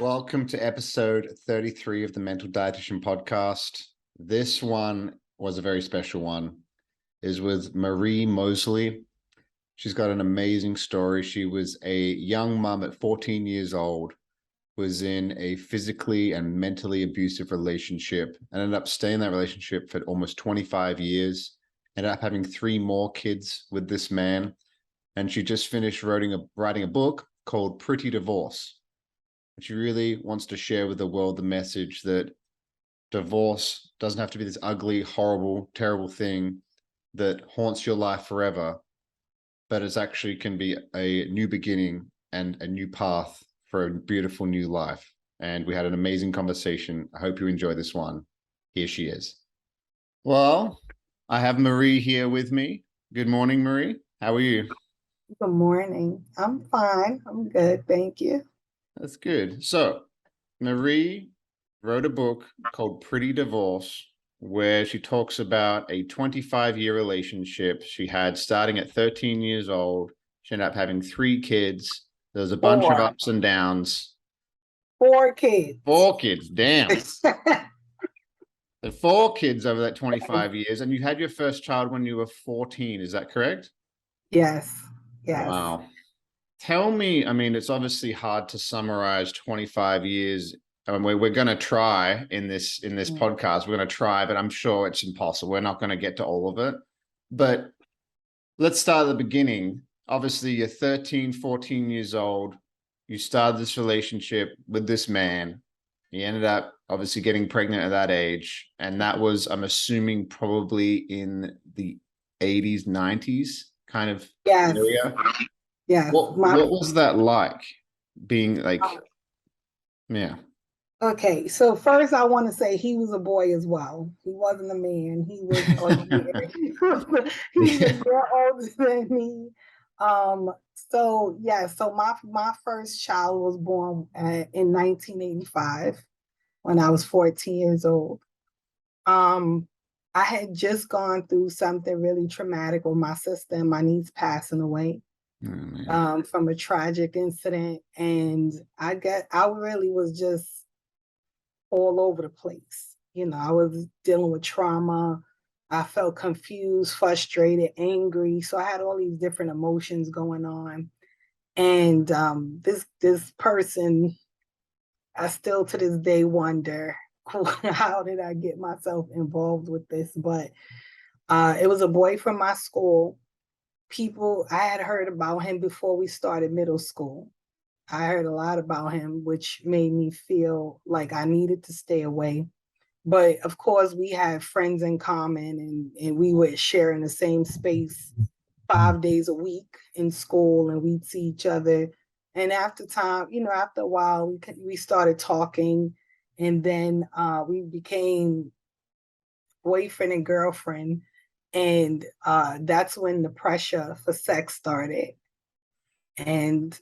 Welcome to episode 33 of the Mental Dietitian podcast. This one was a very special one. It is with Marie Mosley. She's got an amazing story. She was a young mum at 14 years old, was in a physically and mentally abusive relationship, and ended up staying in that relationship for almost 25 years, ended up having 3 more kids with this man. And she just finished writing a book called Pretty Divorce. She really wants to share with the world the message that divorce doesn't have to be this ugly, horrible, terrible thing that haunts your life forever, but it actually can be a new beginning and a new path for a beautiful new life. And we had an amazing conversation. I hope you enjoy this one. Here she is. Well, I have Marie here with me. Good morning, Marie. How are you? Good morning. I'm fine. I'm good. Thank you. That's good. So, Marie wrote a book called Pretty Divorce, where she talks about a 25-year relationship she had starting at 13 years old. She ended up having 3 kids. There was a bunch of Four. ups and downs. 4 kids. 4 kids, damn. 4 kids over that 25 years. And you had your first child when you were 14. Is that correct? Yes. Yes. Wow. Tell me, I mean, it's obviously hard to summarize 25 years. I mean, we're going to try in this podcast, we're going to try, but I'm sure it's impossible. We're not going to get to all of it. But let's start at the beginning. Obviously, you're 13, 14 years old. You started this relationship with this man. You ended up obviously getting pregnant at that age. And that was, I'm assuming, probably in the 80s, 90s kind of Yes. area. Yes. What was that like being like, yeah. Okay, so first I want to say he was a boy as well. He wasn't a man. He was he was a girl older than me. So yeah, so my first child was born in 1985 when I was 14 years old. I had just gone through something really traumatic with my sister and my niece passing away. From a tragic incident, and I really was just all over the place. You know, I was dealing with trauma. I felt confused, frustrated, angry. So I had all these different emotions going on. And this person, I still to this day wonder how did I get myself involved with this? But it was a boy from my school. I had heard about him before we started middle school. I heard a lot about him, which made me feel like I needed to stay away. But of course, we had friends in common, and we would share in the same space 5 days a week in school, and we'd see each other. And after time, after a while, we started talking, and then we became boyfriend and girlfriend. And that's when the pressure for sex started. And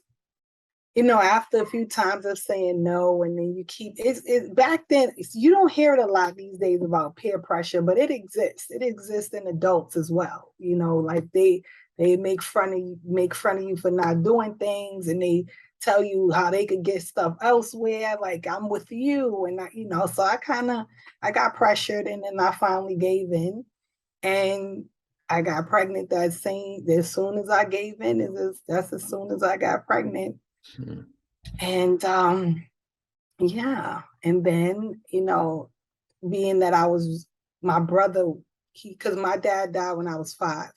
after a few times of saying no, and then you keep it back then, you don't hear it a lot these days about peer pressure, but it exists. It exists in adults as well. Like they make fun of you for not doing things, and they tell you how they could get stuff elsewhere. Like, I'm with you, and so I got pressured, and then I finally gave in. And I got pregnant as soon as I gave in. That's as soon as I got pregnant. And yeah. And then, being that my brother, because my dad died when I was 5.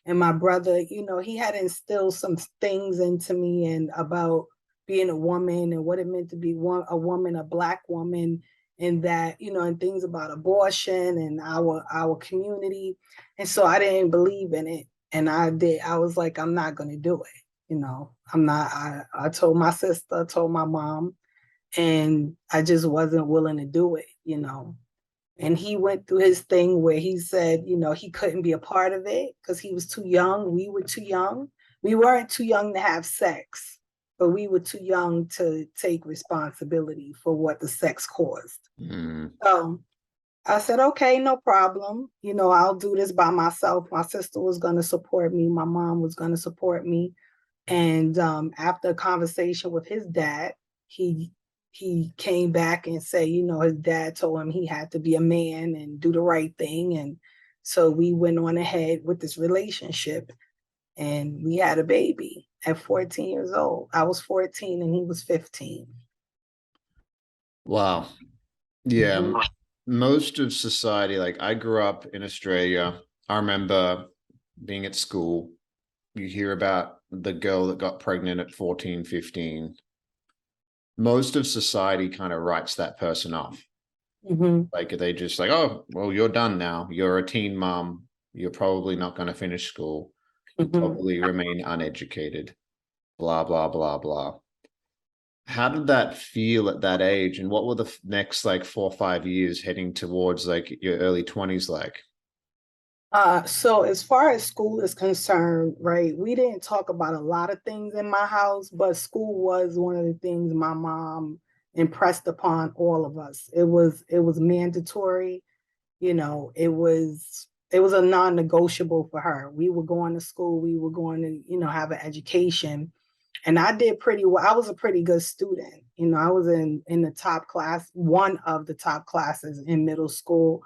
And my brother, he had instilled some things into me and about being a woman and what it meant to be a woman, a Black woman, and that, and things about abortion and our community. And so I didn't believe in it. And I was like, I'm not going to do it. I'm not, I told my sister, told my mom, and I just wasn't willing to do it, And he went through his thing where he said, he couldn't be a part of it because he was too young. We were too young. We weren't too young to have sex, but we were too young to take responsibility for what the sex caused. So I said, okay, no problem. I'll do this by myself. My sister was going to support me. My mom was going to support me. And after a conversation with his dad, he he came back and said, his dad told him he had to be a man and do the right thing. And so we went on ahead with this relationship, and we had a baby at 14 years old. I was 14 and he was 15. Wow. Yeah. Mhm. Most of society, like I grew up in Australia. I remember being at school. You hear about the girl that got pregnant at 14, 15. Most of society kind of writes that person off. Mhm. Like they just like, oh, well, you're done now. You're a teen mom. You're probably not going to finish school. You Mhm. probably remain uneducated. Blah, blah, blah, blah. How did that feel at that age? And what were the next like 4 or 5 years heading towards like your early 20s like? So as far as school is concerned, right, we didn't talk about a lot of things in my house, but school was one of the things my mom impressed upon all of us. It was mandatory, it was a non-negotiable for her. We were going to school, we were going to, have an education. And I did pretty well. I was a pretty good student. I was in the top class, one of the top classes in middle school.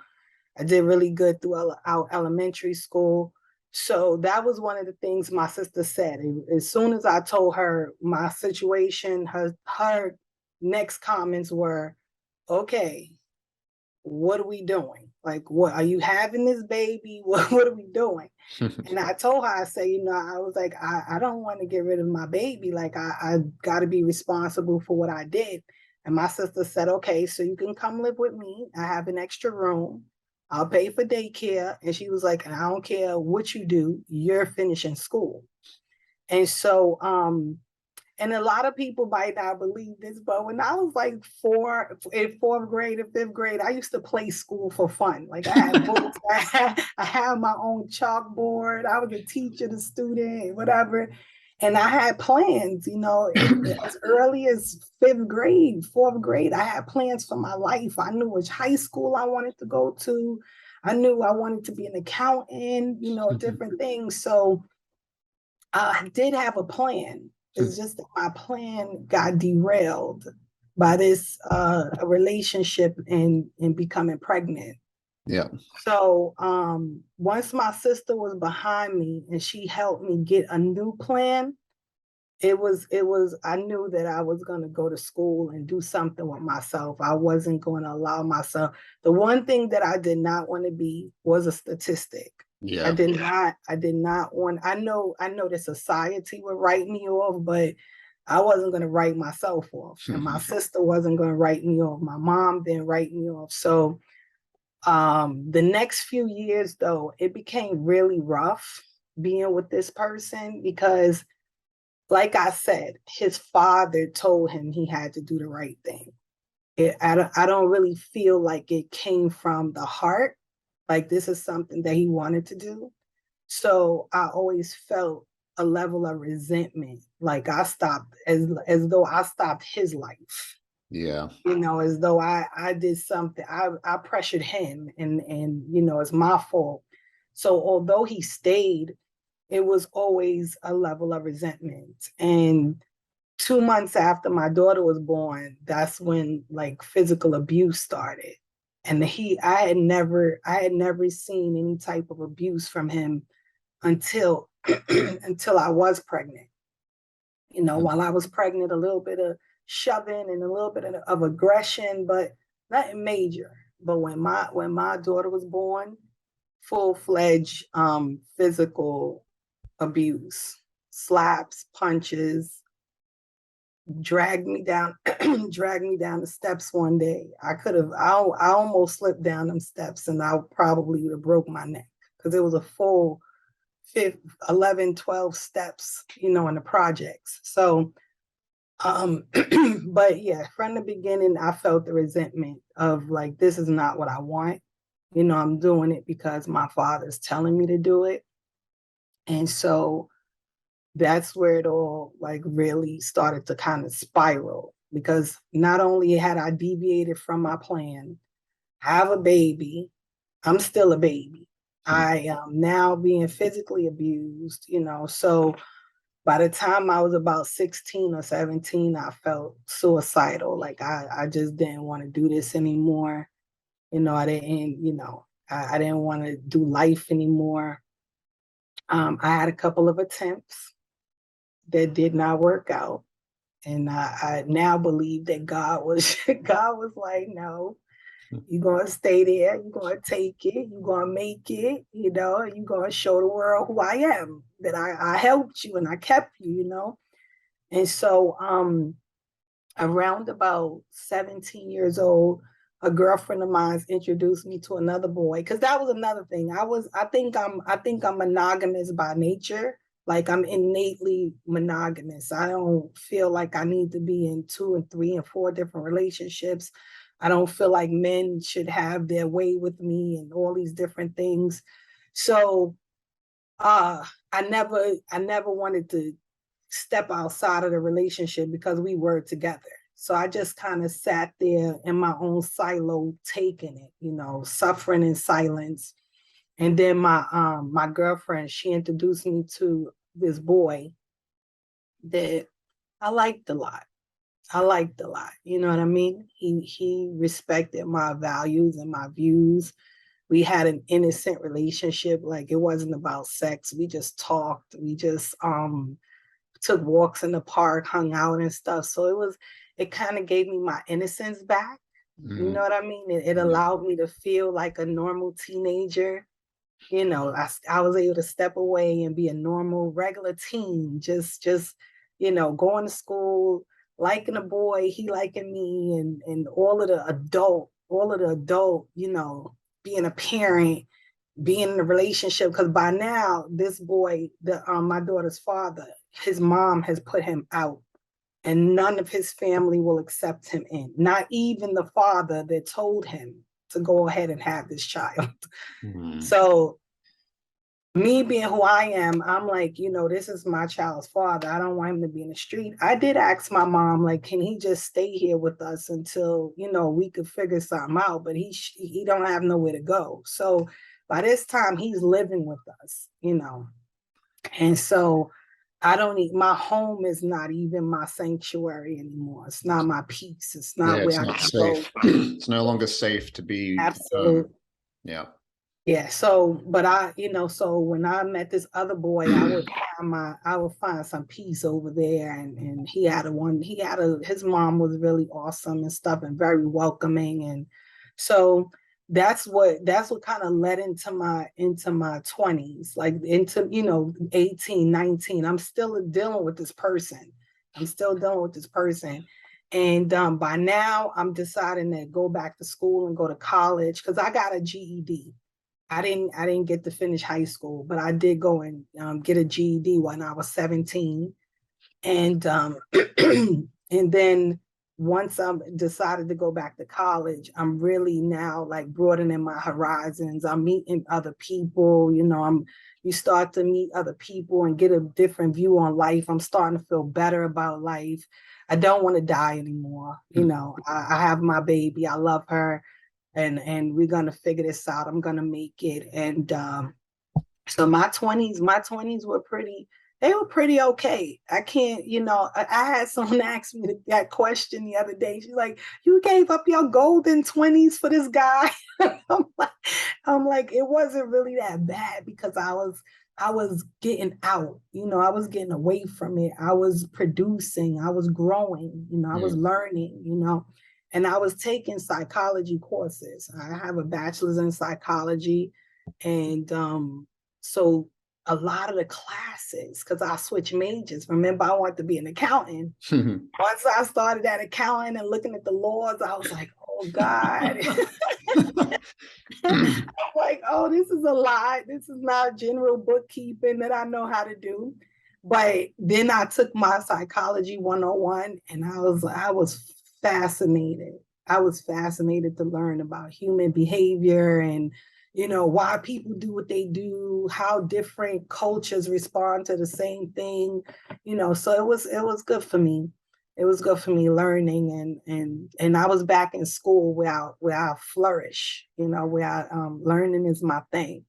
I did really good throughout elementary school. So that was one of the things my sister said. As soon as I told her my situation, her next comments were, okay, what are we doing? Like, what are you having this baby? What are we doing? And I told her, I said, I was like, I don't want to get rid of my baby. Like, I got to be responsible for what I did. And my sister said, okay, so you can come live with me. I have an extra room. I'll pay for daycare. And she was like, and I don't care what you do, you're finishing school. And so, and a lot of people might not believe this, but when I was like in fourth grade and fifth grade, I used to play school for fun. Like I had books, I had my own chalkboard. I was a teacher, the student, whatever. And I had plans, as early as fifth grade, fourth grade, I had plans for my life. I knew which high school I wanted to go to. I knew I wanted to be an accountant, different things. So I did have a plan. It's just that my plan got derailed by this relationship and becoming pregnant. Yeah. So once my sister was behind me and she helped me get a new plan, it was I knew that I was going to go to school and do something with myself. I wasn't going to allow myself. The one thing that I did not want to be was a statistic. Yeah. I did not want, I know that society would write me off, but I wasn't going to write myself off. And my sister wasn't going to write me off. My mom didn't write me off. So the next few years though, it became really rough being with this person because like I said, his father told him he had to do the right thing. I don't really feel like it came from the heart. Like this is something that he wanted to do. So I always felt a level of resentment. Like I stopped as though I stopped his life. Yeah. As though I did something. I pressured him and it's my fault. So although he stayed, it was always a level of resentment. And 2 months after my daughter was born, that's when like physical abuse started. And I had never seen any type of abuse from him until until I was pregnant. While I was pregnant, a little bit of shoving and a little bit of aggression, but nothing major. But when my daughter was born, full-fledged physical abuse, slaps, punches, dragged me down, dragged me down the steps one day. I almost slipped down them steps and I probably would have broke my neck because it was a full 11, 12 steps, in the projects. So, but yeah, from the beginning, I felt the resentment of like, this is not what I want. I'm doing it because my father's telling me to do it. And so that's where it all like really started to kind of spiral because not only had I deviated from my plan, have a baby, I'm still a baby. I am now being physically abused, so by the time I was about 16 or 17, I felt suicidal. Like I just didn't want to do this anymore. I didn't, I didn't want to do life anymore. I had a couple of attempts that did not work out. And I now believe that God was God was like, no, you're gonna stay there, you're gonna take it, you're gonna make it, you're gonna show the world who I am, that I helped you and I kept you. And so around about 17 years old, a girlfriend of mine introduced me to another boy, because that was another thing. I think I'm monogamous by nature. Like I'm innately monogamous. I don't feel like I need to be in 2 and 3 and 4 different relationships. I don't feel like men should have their way with me and all these different things. So I never wanted to step outside of the relationship because we were together. So I just kind of sat there in my own silo, taking it, suffering in silence. And then my girlfriend, she introduced me to this boy that I liked a lot. You know what I mean? He respected my values and my views. We had an innocent relationship. Like, it wasn't about sex. We just talked. We just took walks in the park, hung out and stuff. So it kind of gave me my innocence back. You know what I mean? It allowed me to feel like a normal teenager. I was able to step away and be a normal, regular teen, just going to school, liking a boy, he liking me, and all of the adult, being a parent, being in a relationship. Because by now, this boy, my daughter's father, his mom has put him out, and none of his family will accept him in. Not even the father that told him to go ahead and have this child. So me being who I am, I'm like, this is my child's father. I don't want him to be in the street. I did ask my mom, like, can he just stay here with us until, we could figure something out? But he don't have nowhere to go. So by this time, he's living with us, And so my home is not even my sanctuary anymore. It's not my peace. It's not where I can safe. go. It's no longer safe to be. Absolutely. Yeah. Yeah. So, but so when I met this other boy, I would find some peace over there. And his mom was really awesome and stuff, and very welcoming. And so that's what kind of led into my 20s, like into, 18, 19. I'm still dealing with this person. And by now I'm deciding to go back to school and go to college, because I got a GED. I didn't get to finish high school, but I did go and get a GED when I was 17. And and then once I decided to go back to college, I'm really now like broadening my horizons. I'm meeting other people, you start to meet other people and get a different view on life. I'm starting to feel better about life. I don't want to die anymore. I have my baby. I love her. And we're gonna figure this out. I'm gonna make it. And so my 20s were pretty okay. I can't, I had someone ask me that question the other day. She's like, you gave up your golden 20s for this guy? I'm like, it wasn't really that bad, because I was getting out, I was getting away from it. I was producing, I was growing, I was learning, and I was taking psychology courses. I have a bachelor's in psychology. And so a lot of the classes, because I switched majors. Remember, I wanted to be an accountant. Once I started at accounting and looking at the laws, I was like, oh God. I'm like, oh, this is a lot. This is not general bookkeeping that I know how to do. But then I took my psychology 101, and I was fascinated. I was fascinated to learn about human behavior and, why people do what they do, how different cultures respond to the same thing, so it was good for me. It was good for me learning, and I was back in school where I flourish, where learning is my thing.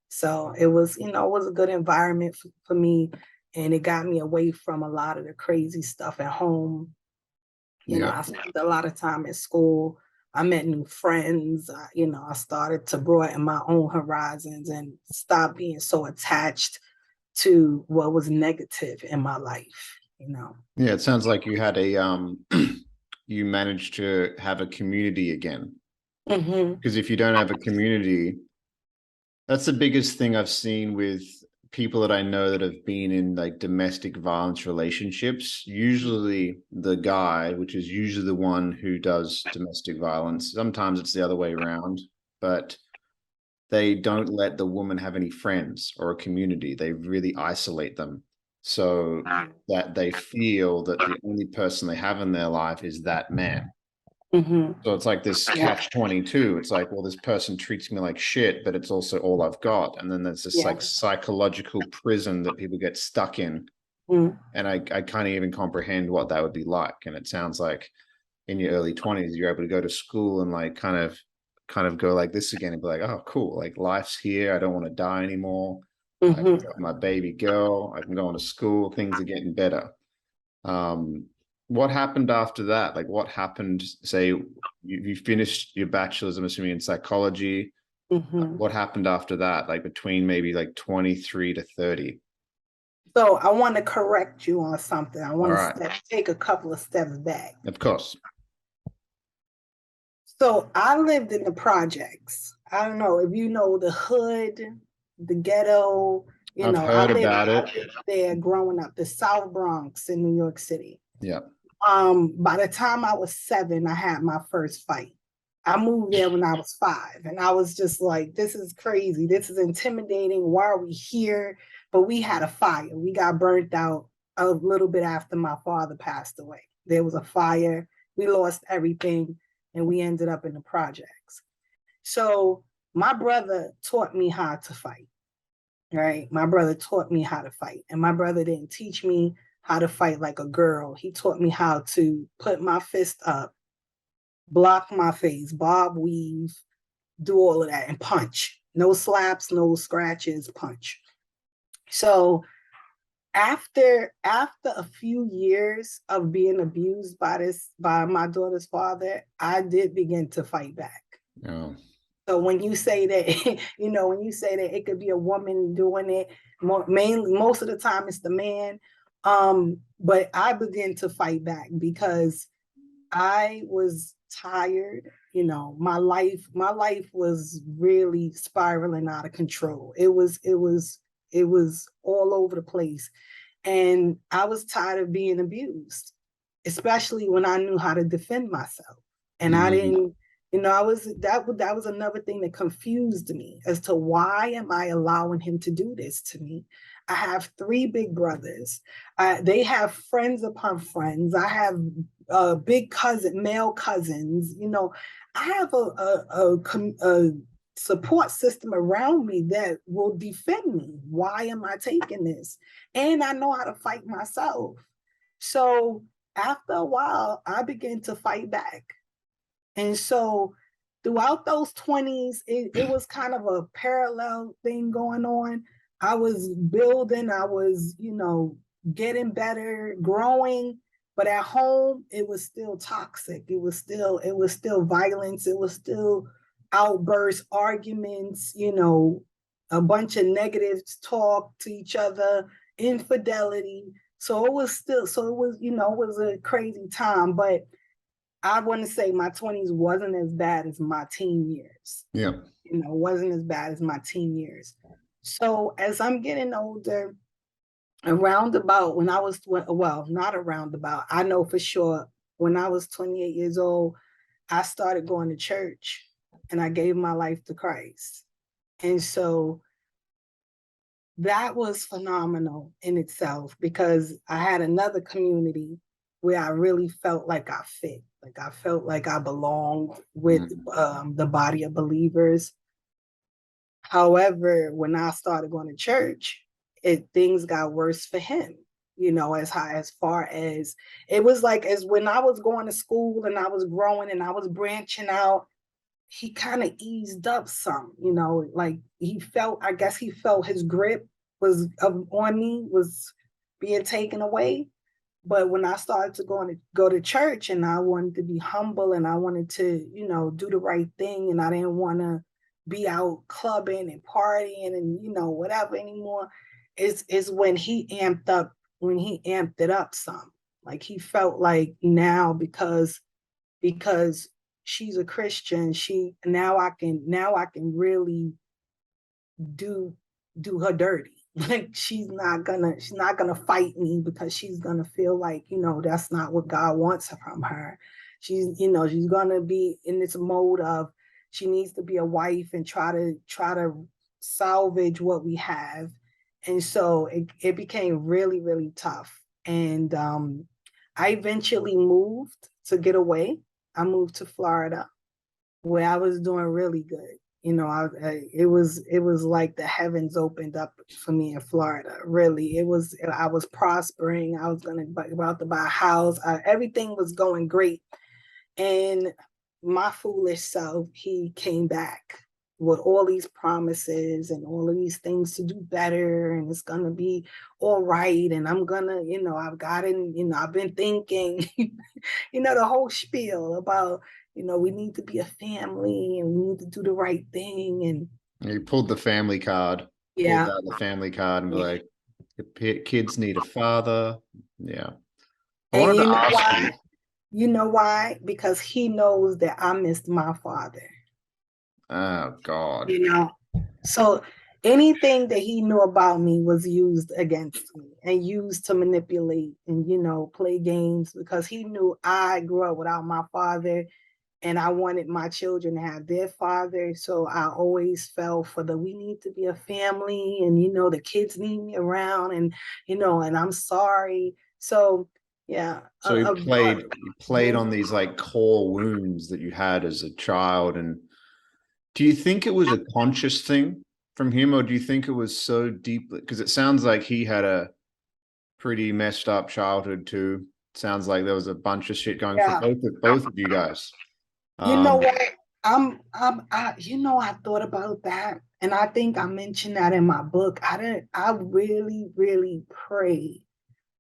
So it was, it was a good environment for me. and it got me away from a lot of the crazy stuff at home. You know, I spent a lot of time at school. I met new friends. I started to broaden my own horizons and stop being so attached to what was negative in my life, Yeah, it sounds like you had a you managed to have a community again. Because if you don't have a community, that's the biggest thing I've seen with people that I know that have been in like domestic violence relationships. Usually the guy, which is usually the one who does domestic violence, sometimes it's the other way around, but they don't let the woman have any friends or a community. They really isolate them so that they feel that the only person they have in their life is that man. So it's like this catch-22. It's like, well, this person treats me like shit, but it's also all I've got. And then there's this like psychological prison that people get stuck in. And I can't even comprehend what that would be like. And it sounds like in your early 20s, you're able to go to school and like kind of go like this again and be like, oh, cool. Like life's here. I don't want to die anymore. I've got my baby girl. I can go into school. Things are getting better. What happened after that? Like what happened, say you finished your bachelor's, I'm assuming in psychology. What happened after that? Like between maybe like 23 to 30? So I want to correct you on something. I want to take a couple of steps back. Of course. So I lived in the projects. I don't know if you know the hood, the ghetto. I've heard about it. I lived there growing up, the South Bronx in New York City. Yeah. By the time I was 7, I had my first fight. I moved there when I was 5, and I was just like, this is crazy. This is intimidating. Why are we here? But we had a fire. We got burnt out a little bit after my father passed away. There was a fire. We lost everything, and we ended up in the projects. So my brother taught me how to fight, right? My brother taught me how to fight, and my brother didn't teach me how to fight like a girl. He taught me how to put my fist up, block my face, bob weave, do all of that, and punch. No slaps, no scratches, punch. So after a few years of being abused by my daughter's father, I did begin to fight back. Oh. So when you say that, when you say that it could be a woman doing it, most of the time it's the man. But I began to fight back because I was tired. My life was really spiraling out of control. It was all over the place. And I was tired of being abused, especially when I knew how to defend myself. And I didn't, that was another thing that confused me as to why am I allowing him to do this to me? I have 3 big brothers. They have friends upon friends. I have male cousins. I have a support system around me that will defend me. Why am I taking this? And I know how to fight myself. So after a while, I began to fight back. And so throughout those 20s, it was kind of a parallel thing going on. I was building, I was, getting better, growing, but at home, it was still toxic. It was still violence. It was still outbursts, arguments, a bunch of negative talk to each other, infidelity. So it was, it was a crazy time, but I want to say my 20s wasn't as bad as my teen years. Yeah. Wasn't as bad as my teen years. So as I'm getting older, around about when I was, well, not around about, I know for sure when I was 28 years old, I started going to church and I gave my life to Christ. And so that was phenomenal in itself because I had another community where I really felt like I fit, like I felt like I belonged with the body of believers. However, when I started going to church, things got worse for him. As far as it was like as when I was going to school and I was growing and I was branching out, he kind of eased up some, like I guess he felt his grip was on me, was being taken away. But when I started to go to church, and I wanted to be humble, and I wanted to, do the right thing, and I didn't want to be out clubbing and partying and whatever anymore, is when he amped it up some. Like he felt like now, because she's a Christian, I can really do her dirty. Like she's not gonna fight me, because she's gonna feel like, that's not what God wants from her. She's gonna be in this mode of, she needs to be a wife and try to salvage what we have. And so it became really, really tough. And I eventually moved to get away. I moved to Florida, where I was doing really good. It was like the heavens opened up for me in Florida. Really, I was prospering. I was about to buy a house. Everything was going great, and my foolish self, he came back with all these promises and all of these things to do better, and it's gonna be all right, and I'm gonna, I've been thinking, the whole spiel about, we need to be a family, and we need to do the right thing. And You pulled the family card, yeah, pulled out the family card, and be like, the kids need a father. Yeah. I and wanted to ask why? you. You know why? Because he knows that I missed my father. Oh God. You know, so anything that he knew about me was used against me and used to manipulate and, play games, because he knew I grew up without my father, and I wanted my children to have their father. So I always fell for we need to be a family, and, the kids need me around, and I'm sorry. So yeah. So you played on these like core wounds that you had as a child. And do you think it was a conscious thing from him, or do you think it was so deep? Because it sounds like he had a pretty messed up childhood too. Sounds like there was a bunch of shit going for Yeah. both of you guys. You know what? I thought about that, and I think I mentioned that in my book. I really, really pray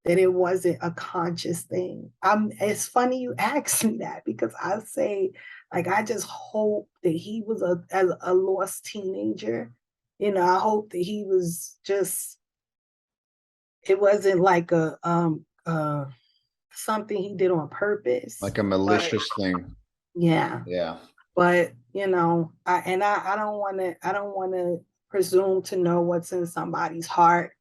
that it wasn't a conscious thing. It's funny you asked me that, because I say, like, I just hope that he was a lost teenager. I hope that he was just, it wasn't like something he did on purpose. Like a But malicious thing. yeah. Yeah. But I don't want to presume to know what's in somebody's heart.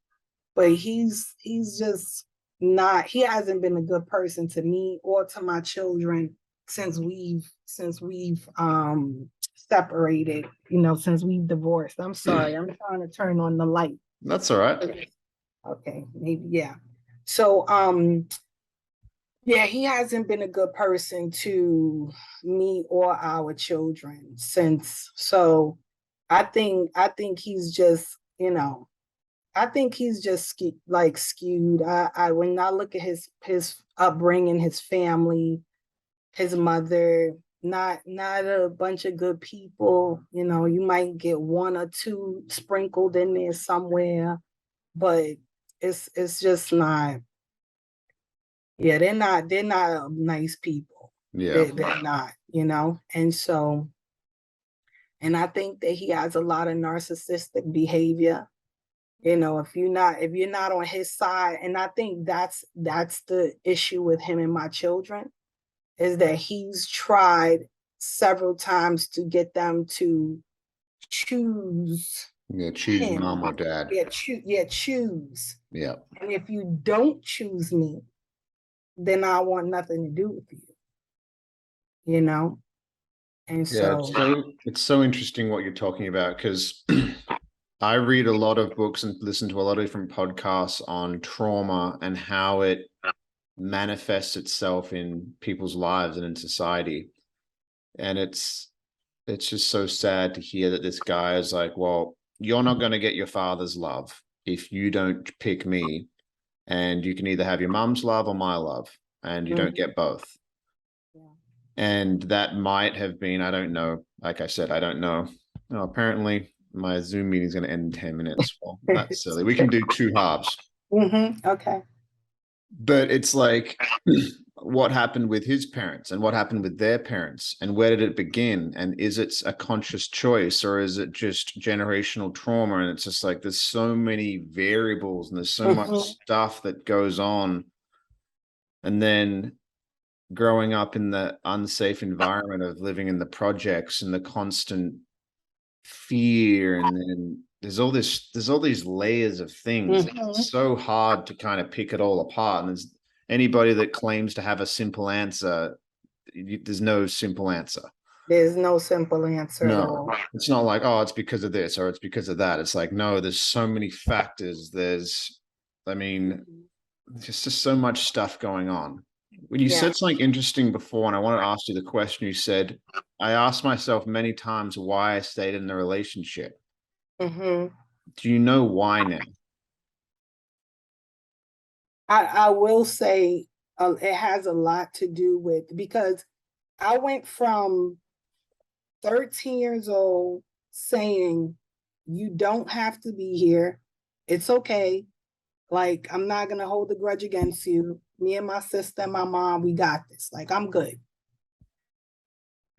But he's just not. He hasn't been a good person to me or to my children since we've separated. Since we've divorced. I'm sorry. I'm trying to turn on the light. That's all right. Okay, maybe, yeah. So yeah, he hasn't been a good person to me or our children since. So I think he's just, I think he's just skewed. I when I look at his upbringing, his family, his mother, not a bunch of good people. You might get one or two sprinkled in there somewhere, but it's just not. Yeah, they're not nice people. Yeah. They're not, and so, and I think that he has a lot of narcissistic behavior. If you're not on his side, and I think that's the issue with him and my children, is that he's tried several times to get them to choose Yeah. Choose him. mom or dad. Choose. Yeah. And if you don't choose me, then I want nothing to do with you. And Yeah. so, It's so interesting what you're talking about, because I read a lot of books and listen to a lot of different podcasts on trauma and how it manifests itself in people's lives and in society. And it's just so sad to hear that this guy is like, well, you're not going to get your father's love if you don't pick me, and you can either have your mom's love or my love, and you don't get both. yeah. And that might have been, I don't know. Like I said, I don't know. No, apparently my Zoom meeting is going to end in 10 minutes. Well, that's silly. We can do two halves. Okay. But it's like, what happened with his parents and what happened with their parents and where did it begin? And is it a conscious choice or is it just generational trauma? And it's just like, there's so many variables and there's so much stuff that goes on. And then growing up in the unsafe environment of living in the projects and the constant fear, and then there's all these layers of things. It's so hard to kind of pick it all apart. And there's anybody that claims to have a simple answer, there's no simple answer. There's no simple answer at No, all. it's not like, oh, it's because of this or it's because of that. It's like, no, there's so many factors. I mean, there's just so much stuff going on. When you Yeah. said something interesting before, and I wanted to ask you the question, you said, I asked myself many times why I stayed in the relationship. hmm Do you know why now? I will say it has a lot to do with, because I went from 13 years old saying, you don't have to be here. It's okay. Like, I'm not going to hold a grudge against you. Me and my sister and my mom, we got this. Like, I'm good.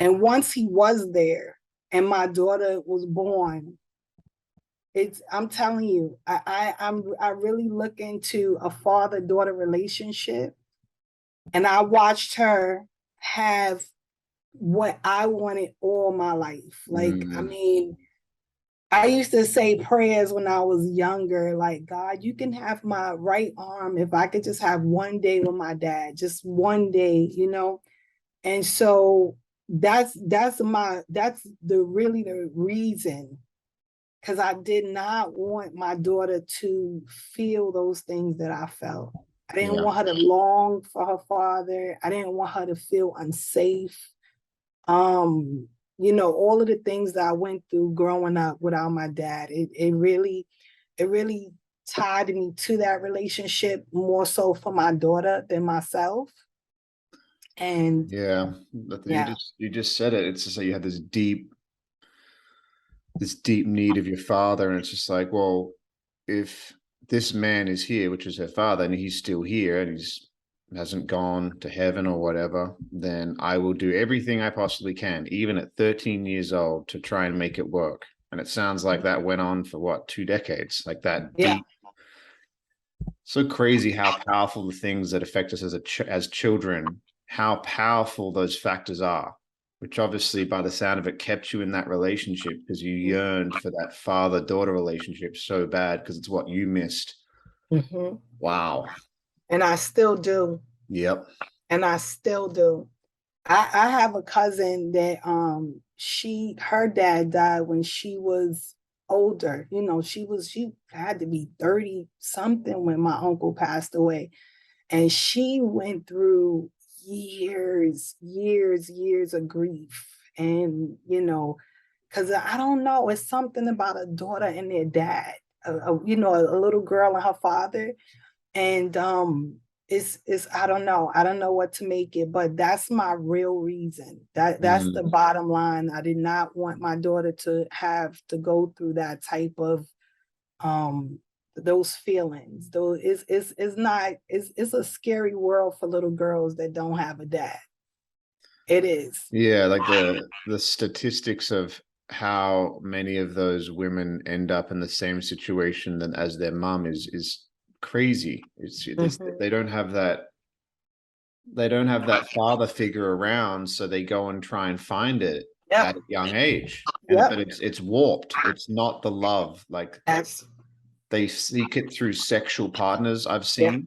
And once he was there and my daughter was born, I'm telling you, I really look into a father-daughter relationship, and I watched her have what I wanted all my life. Like, I mean, I used to say prayers when I was younger, like, God, you can have my right arm if I could just have one day with my dad, just one day, you know? And so that's the reason, because I did not want my daughter to feel those things that I felt. I didn't want her to long for her father. I didn't want her to feel unsafe. You know, all of the things that I went through growing up without my dad, it really tied me to that relationship more so for my daughter than myself. And Yeah, yeah. you just said it. It's just like you had this deep need of your father, and it's just like, well, if this man is here, which is her father, and he's still here, and he's hasn't gone to heaven or whatever, then I will do everything I possibly can, even at 13 years old, to try and make it work. And it sounds like that went on for what, 2 decades, like that Yeah. deep. So crazy how powerful the things that affect us as children, how powerful those factors are, which obviously by the sound of it kept you in that relationship because you yearned for that father-daughter relationship so bad because it's what you missed. Wow. And I still do. Yep. And I still do. I have a cousin that her dad died when she was older. You know, she had to be 30 something when my uncle passed away. And she went through years of grief. And, you know, because I don't know, it's something about a daughter and their dad, a little girl and her father. And it's I don't know what to make it, but that's my real reason. That's the bottom line. I did not want my daughter to have to go through that type of um those feelings. Though it's not it's a scary world for little girls that don't have a dad. It is. Yeah, like the statistics of how many of those women end up in the same situation than as their mom is crazy. They don't have that father figure around, so they go and try and find it Yep. at a young age. But Yep. it's warped. It's not the love. Like That's they seek it through sexual partners I've yeah. seen,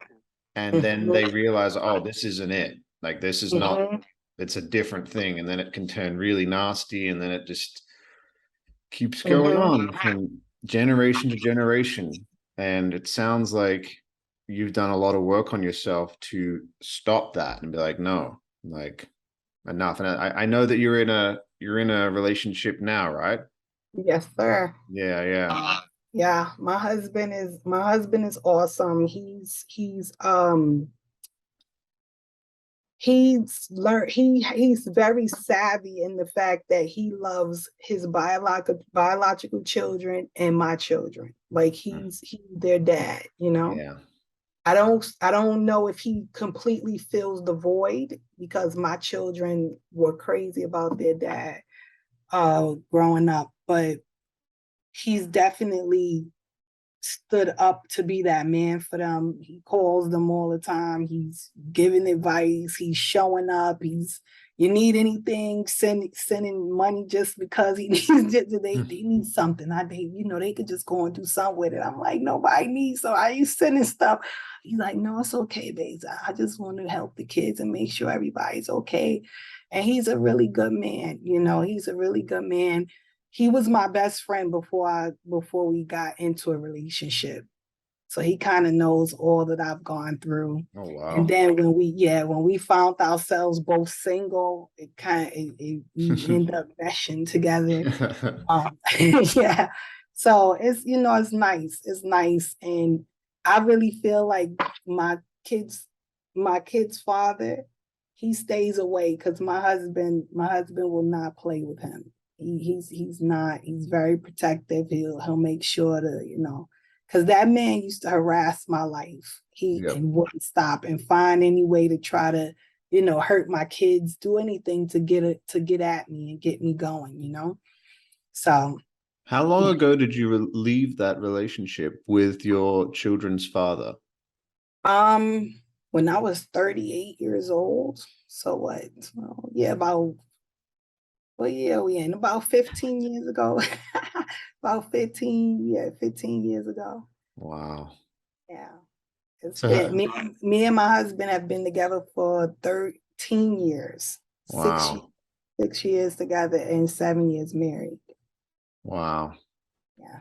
and then they realize, oh, this isn't it. Like this is not, it's a different thing. And then it can turn really nasty, and then it just keeps going on from generation to generation. And it sounds like you've done a lot of work on yourself to stop that and be like, no, like enough. And I know that you're in a relationship now, right? Yes, sir. Yeah, yeah. Yeah, my husband is awesome. He's learned he's very savvy in the fact that he loves his biological children and my children. Like he's their dad, you know? Yeah. I don't know if he completely fills the void, because my children were crazy about their dad growing up, but he's definitely stood up to be that man for them. He calls them all the time. He's giving advice. He's showing up. You need anything, sending money just because he needs it. They need something. They could just go and do something with it. I'm like, nobody needs, so I ain't sending stuff. He's like, no, it's okay, babes. I just want to help the kids and make sure everybody's okay. And he's a really good man. He's a really good man. He was my best friend before we got into a relationship. So he kind of knows all that I've gone through. Oh wow. And then when we found ourselves both single, we end up meshing together. Yeah. So it's nice. It's nice. And I really feel like my kids' father, he stays away, because my husband will not play with him. He's very protective. He'll make sure to, because that man used to harass my life. And wouldn't stop and find any way to try to, hurt my kids, do anything to get at me and get me going. So how long ago did you leave that relationship with your children's father? When I was 38 years old. So what? Well, yeah, about we in about 15 years ago. About 15 years ago. Wow. Yeah. It's been me and my husband have been together for 13 years. Wow. 6 years together and 7 years married. Wow. Yeah.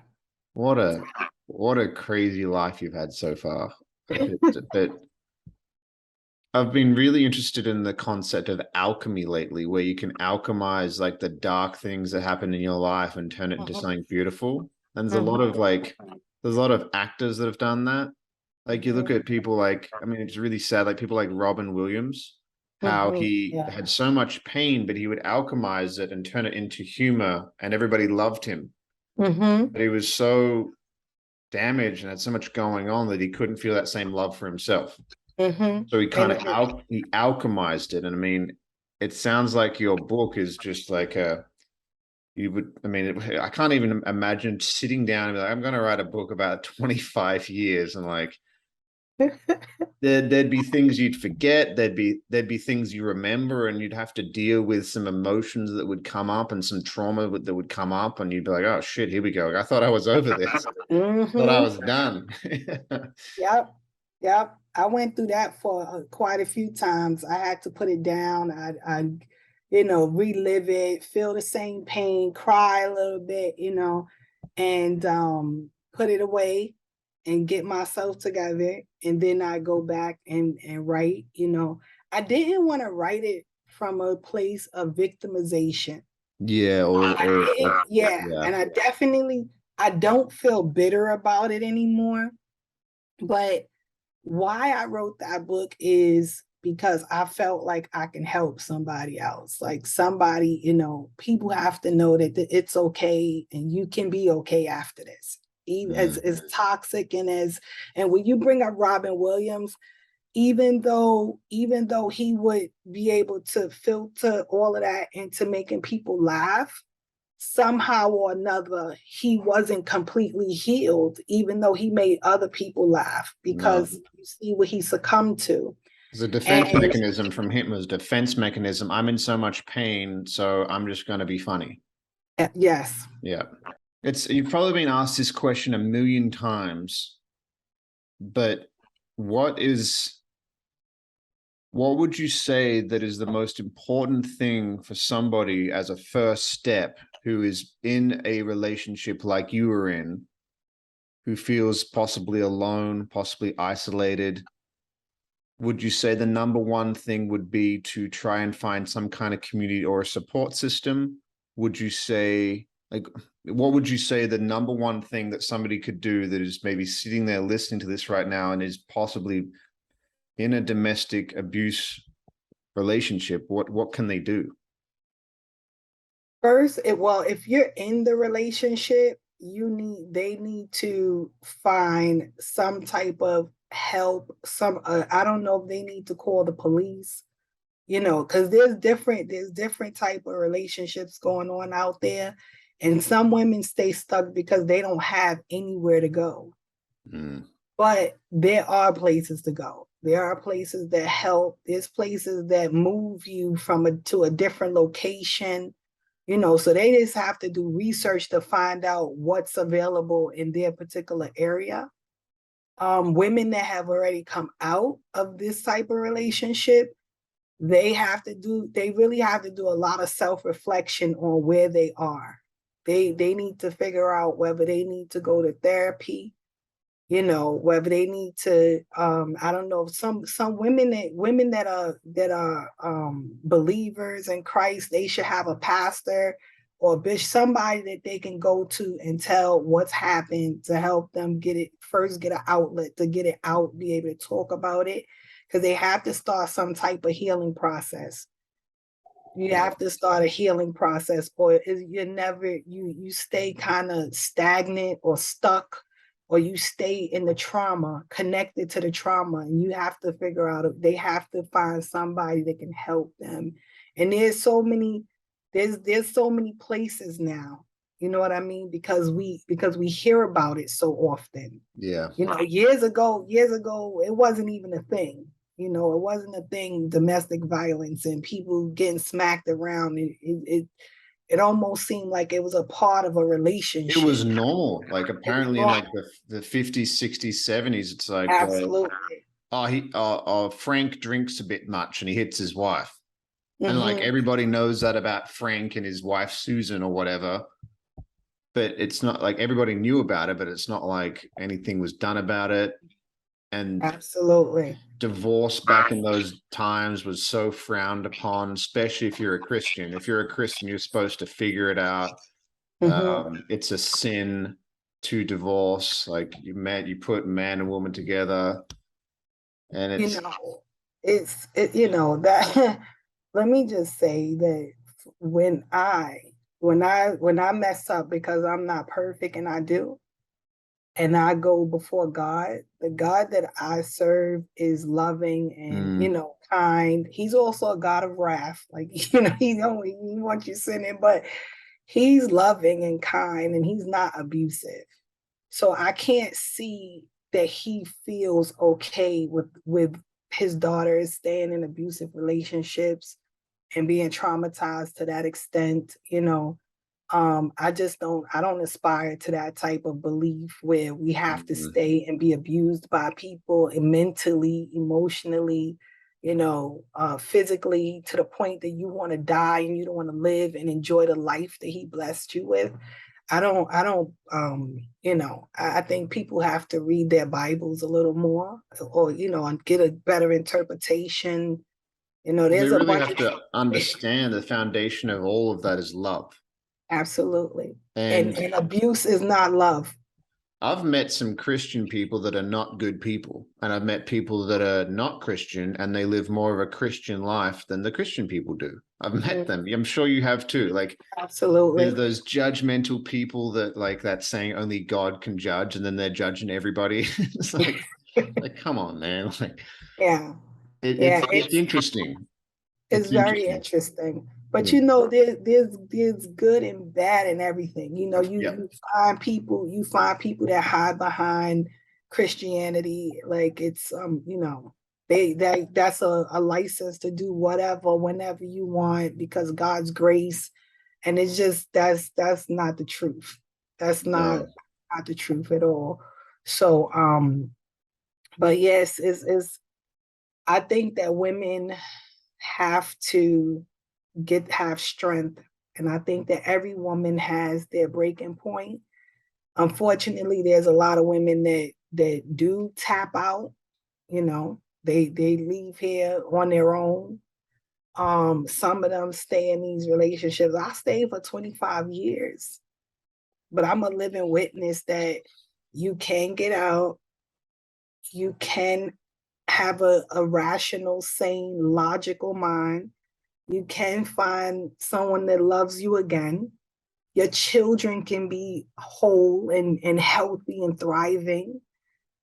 What a crazy life you've had so far. But I've been really interested in the concept of alchemy lately, where you can alchemize like the dark things that happen in your life and turn it into something beautiful. And there's a lot of actors that have done that. Like you look at people like, I mean, it's really sad, like people like Robin Williams, how he had so much pain, but he would alchemize it and turn it into humor, and everybody loved him. But he was so damaged and had so much going on that he couldn't feel that same love for himself. So he kind of he alchemized it. And I mean, it sounds like your book is just like I can't even imagine sitting down and be like, I'm going to write a book about 25 years. And like, there'd be things you'd forget. There'd be things you remember, and you'd have to deal with some emotions that would come up and some trauma that would come up. And you'd be like, oh shit, here we go. I thought I was over this. I thought I was done. Yep. I went through that for quite a few times. I had to put it down. I relive it, feel the same pain, cry a little bit, and put it away and get myself together. And then I go back and write. I didn't want to write it from a place of victimization. Yeah. And I don't feel bitter about it anymore. But why I wrote that book is because I felt like I can help somebody else. Like somebody, people have to know that it's okay and you can be okay after this. Even as toxic and when you bring up Robin Williams, even though he would be able to filter all of that into making people laugh, somehow or another, he wasn't completely healed, even though he made other people laugh, because you see what he succumbed to. It's a defense mechanism from him. It was a defense mechanism. I'm in so much pain, so I'm just going to be funny. Yes. Yeah. You've probably been asked this question a million times, but what would you say that is the most important thing for somebody as a first step who is in a relationship like you were in, who feels possibly alone, possibly isolated? Would you say the number one thing would be to try and find some kind of community or a support system? Would you say, what would you say the number one thing that somebody could do that is maybe sitting there listening to this right now and is possibly in a domestic abuse relationship? What can they do? First, if you're in the relationship, they need to find some type of help. Some I don't know if they need to call the police, because there's different type of relationships going on out there, and some women stay stuck because they don't have anywhere to go. But there are places to go. There are places that help. There's places that move you to a different location. So they just have to do research to find out what's available in their particular area. Women that have already come out of this type of relationship, they really have to do a lot of self-reflection on where they are. They need to figure out whether they need to go to therapy, whether they need to, I don't know, some women that are believers in Christ, they should have a pastor or bishop, somebody that they can go to and tell what's happened, to help them get an outlet, to get it out, be able to talk about it, because they have to start some type of healing process. You have to start a healing process, or you stay kind of stagnant or stuck, or you stay in the trauma, connected to the trauma, and you have to figure out, they have to find somebody that can help them. And there's so many places now, you know what I mean? Because we hear about it so often. Yeah. Years ago, it wasn't even a thing. It wasn't a thing, domestic violence and people getting smacked around. It almost seemed like it was a part of a relationship. It was normal. Like apparently in like the 50s, 60s, 70s, it's like, absolutely. Frank drinks a bit much and he hits his wife. And like everybody knows that about Frank and his wife Susan or whatever. But it's not like everybody knew about it, but it's not like anything was done about it. And absolutely, divorce back in those times was so frowned upon, especially if you're a Christian. If you're a Christian, you're supposed to figure it out. It's a sin to divorce. Like you put man and woman together, and that. Let me just say that when I mess up, because I'm not perfect and I do, and I go before God, the God that I serve is loving and, kind. He's also a God of wrath. Like, he wants you sinning, but he's loving and kind and he's not abusive. So I can't see that he feels okay with his daughters staying in abusive relationships and being traumatized to that extent. I don't aspire to that type of belief where we have to stay and be abused by people, and mentally, emotionally, physically, to the point that you want to die and you don't want to live and enjoy the life that he blessed you with. I think people have to read their Bibles a little more, or, and get a better interpretation. They really have to understand the foundation of all of that is love. Absolutely. And abuse is not love. I've met some Christian people that are not good people, and I've met people that are not Christian and they live more of a Christian life than the Christian people do. I've met them. I'm sure you have too. Like, absolutely, there's those judgmental people that like that saying only God can judge, and then they're judging everybody. It's like come on, man. Like, it's interesting. It's very interesting. But there's good and bad in everything. You find people that hide behind Christianity, like it's that's a license to do whatever whenever you want because God's grace, and it's just that's not the truth. That's not the truth at all. So but yes, it's I think that women have to have strength, and I think that every woman has their breaking point. Unfortunately, there's a lot of women that do tap out. They leave here on their own. Some of them stay in these relationships. I stayed for 25 years, but I'm a living witness that you can get out. You can have a rational, sane, logical mind. You can find someone that loves you again. Your children can be whole and healthy and thriving.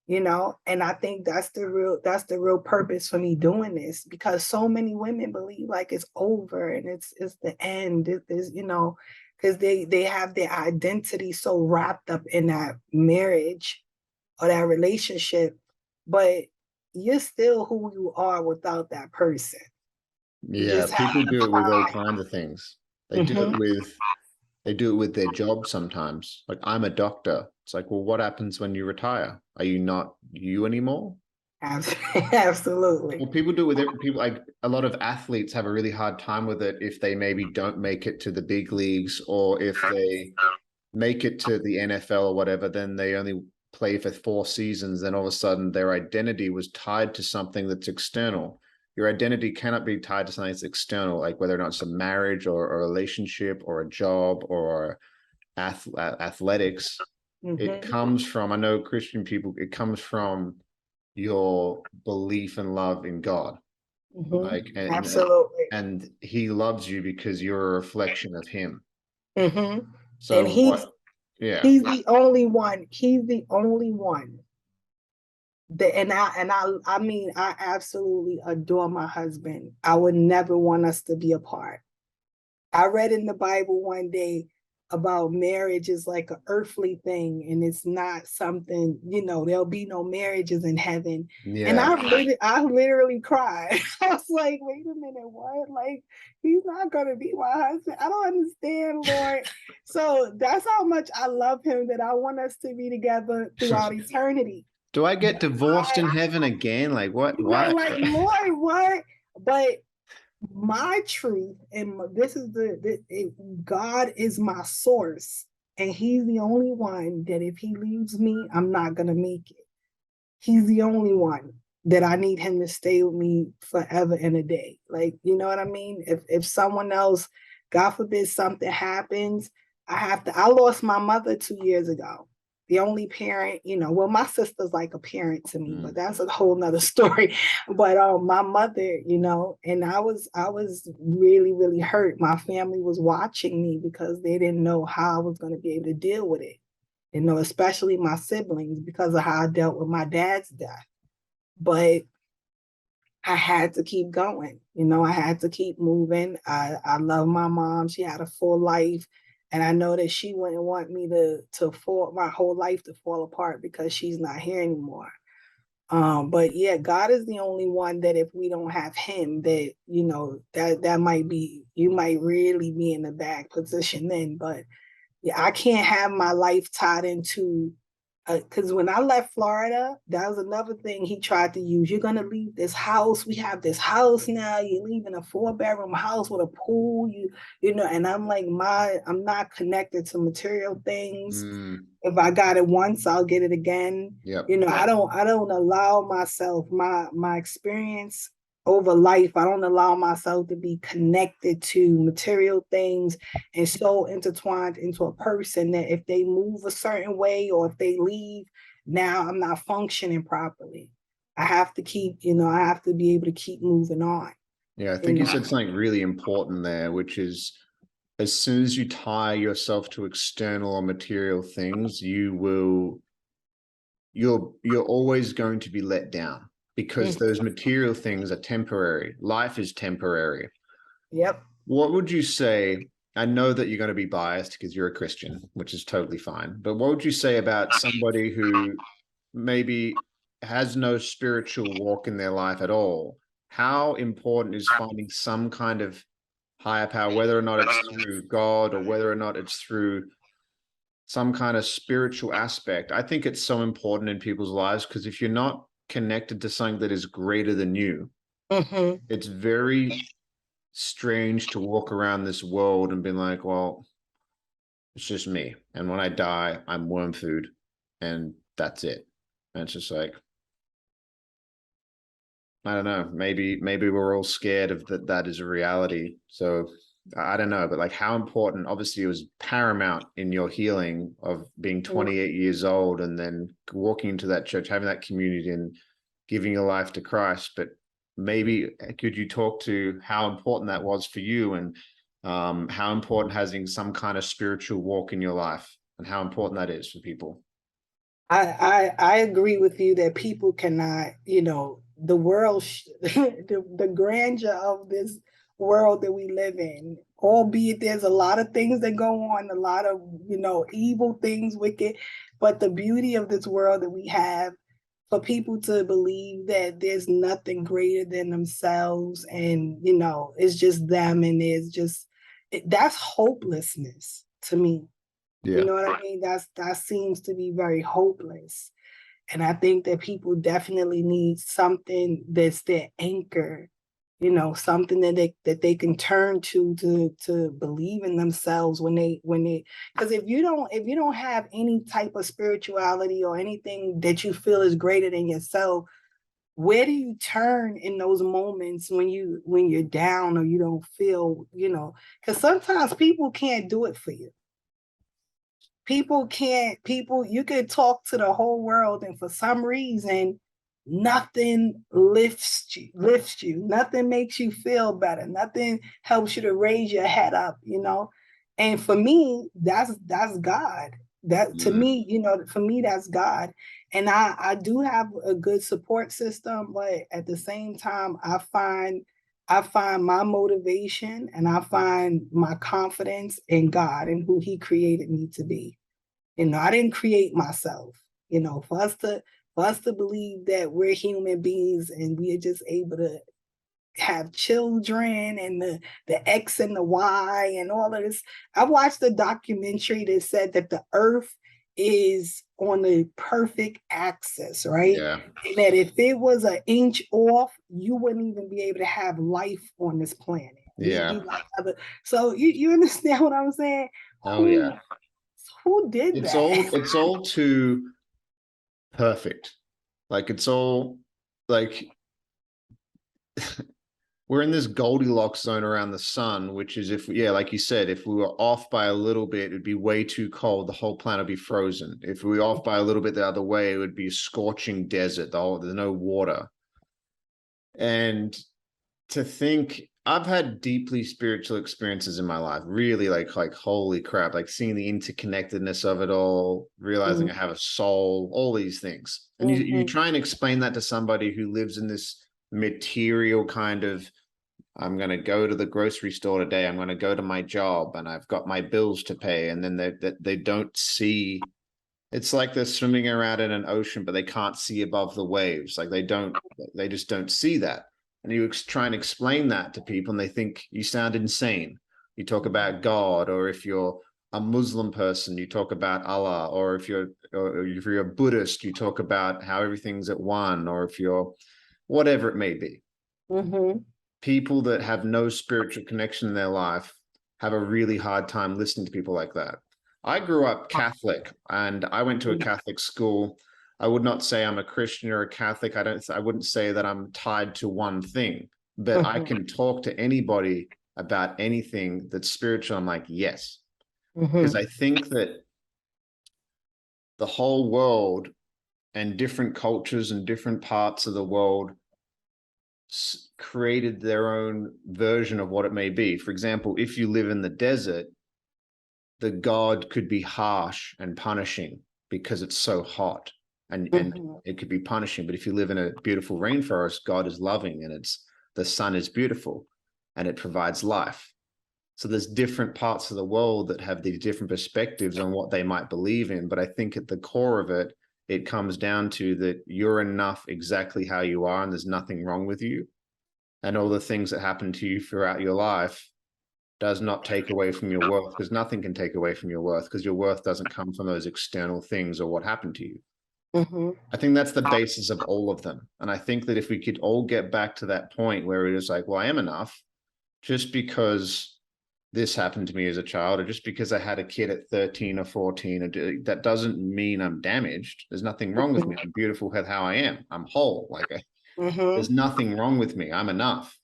you know, and I think that's the real purpose for me doing this, because so many women believe like it's over and it's the end. It is, you know, because they have their identity so wrapped up in that marriage or that relationship, but you're still who you are without that person. You Yeah, just have people to do it with all kinds of things. They do it find. with they do it with their job sometimes. Like, I'm a doctor. It's like, well, what happens when you retire? Are you not you anymore? Absolutely. Well, people do it with people. Like, a lot of athletes have a really hard time with it if they maybe don't make it to the big leagues, or if they make it to the NFL or whatever, then they only play for 4 seasons. Then all of a sudden their identity was tied to something that's external. Your identity cannot be tied to something that's external, like whether or not it's a marriage or a relationship or a job or athletics. It Hmm. comes from, I know Christian people, it comes from your belief and love in God. Hmm. Like, Absolutely. and he loves you because you're a reflection of him. Hmm. And So what, yeah. he's the only one. He's the only one that, and I mean, I absolutely adore my husband. I would never want us to be apart. I read in the Bible one day about marriage is like an earthly thing and it's not something, you know, there'll be no marriages in heaven. And Yeah. I literally cried. I was like, wait a minute, what? Like, he's not gonna be my husband. I don't understand, Lord. So that's how much I love him, that I want us to be together throughout eternity. Do I get But divorced in heaven again? Like, what? right, Why? like, Lord, what? But my truth, and this is God is my source, and he's the only one that if he leaves me, I'm not gonna make it. He's the only one that I need him to stay with me forever and a day. Like, you know what I mean? If someone else, God forbid, something happens, I lost my mother 2 years ago. The only parent, you know, well, my sister's like a parent to me, but Mm. that's a whole nother story. But my mother, you know, and I was really, really hurt. My family was watching me because they didn't know how I was going to be able to deal with it, you know, especially my siblings, because of how I dealt with my dad's death. But I had to keep going. You know, I had to keep moving. I love my mom. She had a full life. And I know that she wouldn't want me to fall my whole life to fall apart because she's not here anymore. But yeah, God is the only one that if we don't have him, that you know, that might be, you might really be in the back position then. But yeah, I can't have my life tied into, because when I left Florida, that was another thing he tried to use. You're gonna leave this house. We have this house now. You're leaving a 4-bedroom house with a pool. You know, and I'm like, I'm not connected to material things. Mm. If I got it once, I'll get it again. Yep. You know, I don't allow myself my experience over life. I don't allow myself to be connected to material things and so intertwined into a person that if they move a certain way or if they leave, now I'm not functioning properly. I have to keep, you know, I have to be able to keep moving on. Yeah, I You think you know, said something really important there, which is, as soon as you tie yourself to external or material things, you're always going to be let down, because mm, those material things are temporary. Life is temporary. yep. What would you say? I know that you're going to be biased because you're a Christian, which is totally fine. But what would you say about somebody who maybe has no spiritual walk in their life at all? How important is finding some kind of higher power, whether or not it's through God or whether or not it's through some kind of spiritual aspect? I think it's so important in people's lives, because if you're not connected to something that is greater than you, Hmm. it's very strange to walk around this world and be like, well, it's just me. And when I die, I'm worm food and that's it. And it's just like, I don't know, maybe we're all scared of that is a reality. So I don't know, but like, how important, obviously it was paramount in your healing of being 28 years old and then walking into that church, having that community and giving your life to Christ. But maybe could you talk to how important that was for you, and how important having some kind of spiritual walk in your life and how important that is for people? I agree with you that people cannot, the world, the grandeur of this world that we live in, albeit there's a lot of things that go on, a lot of, evil things, wicked, but the beauty of this world that we have, for people to believe that there's nothing greater than themselves and, it's just them and there's just, that's hopelessness to me. You Yeah. know what I mean? That seems to be very hopeless. And I think that people definitely need something that's their anchor, something that they can turn to believe in themselves when they because if you don't have any type of spirituality or anything that you feel is greater than yourself, where do you turn in those moments when you're down or you don't feel, because sometimes people can't do it for you. People can't, you could talk to the whole world and for some reason nothing lifts you, nothing makes you feel better, nothing helps you to raise your head up, and for me that's God. That to Mm. me, for me that's God. And I do have a good support system, but at the same time I find my motivation and I find my confidence in God and who he created me to be. I didn't create myself. For us to believe that we're human beings and we are just able to have children and the X and the Y and all of this. I watched a documentary that said that the earth is on the perfect axis, right? Yeah. And that if it was an inch off, you wouldn't even be able to have life on this planet. You'd be Yeah. like other. So you understand what I'm saying? Oh Who yeah. who did It's that? all too perfect. Like it's all like we're in this Goldilocks zone around the sun, which is if, yeah, like you said, if we were off by a little bit, it'd be way too cold. The whole planet would be frozen. If we were off by a little bit the other way, it would be a scorching desert. There's no water. And to think, I've had deeply spiritual experiences in my life, really like holy crap, like seeing the interconnectedness of it all, realizing I have a soul, all these things. And you Mhm, try and explain that to somebody who lives in this material kind of, I'm going to go to the grocery store today. I'm going to go to my job and I've got my bills to pay. And then they don't see. It's like they're swimming around in an ocean, but they can't see above the waves. Like they just don't see that. And you try and explain that to people and they think you sound insane. You talk about God, or if you're a Muslim person, you talk about Allah, or if you're a Buddhist, you talk about how everything's at one, or if you're whatever it may be. mhm, People that have no spiritual connection in their life have a really hard time listening to people like that. I grew up Catholic and I went to a Catholic school. I would not say I'm a Christian or a Catholic. I wouldn't say that I'm tied to one thing, but I mhm, can talk to anybody about anything that's spiritual. I'm like, yes, because mhm, I think that the whole world and different cultures and different parts of the world created their own version of what it may be. For example, if you live in the desert, the god could be harsh and punishing because it's so hot, and mhm, it could be punishing. But if you live in a beautiful rainforest, God is loving and the sun is beautiful and it provides life. So there's different parts of the world that have these different perspectives on what they might believe in. But I think at the core of it, it comes down to that you're enough exactly how you are, and there's nothing wrong with you. And all the things that happen to you throughout your life does not take away from your worth, because nothing can take away from your worth, because your worth doesn't come from those external things or what happened to you. mhm, I think that's the basis of all of them. And I think that if we could all get back to that point where it is like, well, I am enough just because this happened to me as a child, or just because I had a kid at 13 or 14, that doesn't mean I'm damaged. There's nothing wrong with me. I'm beautiful with how I am. I'm whole. There's mhm. nothing wrong with me. I'm enough.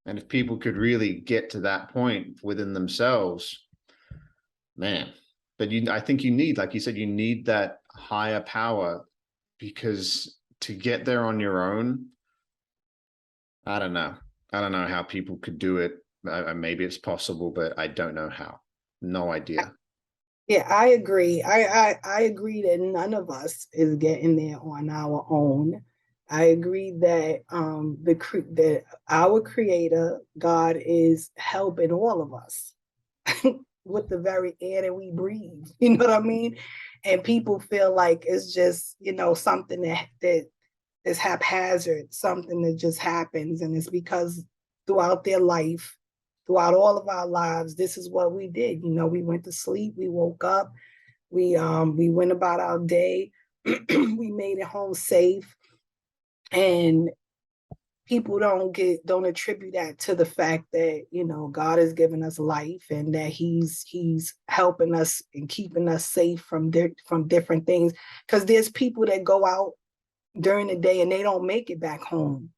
And if people could really get to that point within themselves, man. But I think you need, like you said, you need that higher power, because to get there on your own, I don't know. I don't know how people could do it. Maybe it's possible, but I don't know how. No idea. Yeah, I agree. I agree that none of us is getting there on our own. I agree that that our creator, God, is helping all of us with the very air that we breathe. You know what I mean? And people feel like it's just, something that is haphazard, something that just happens. And it's because throughout their life, throughout all of our lives, this is what we did. We went to sleep, we woke up, we went about our day, we made it home safe. And people don't attribute that to the fact that God has given us life and that he's helping us and keeping us safe from different things, because there's people that go out during the day and they don't make it back home.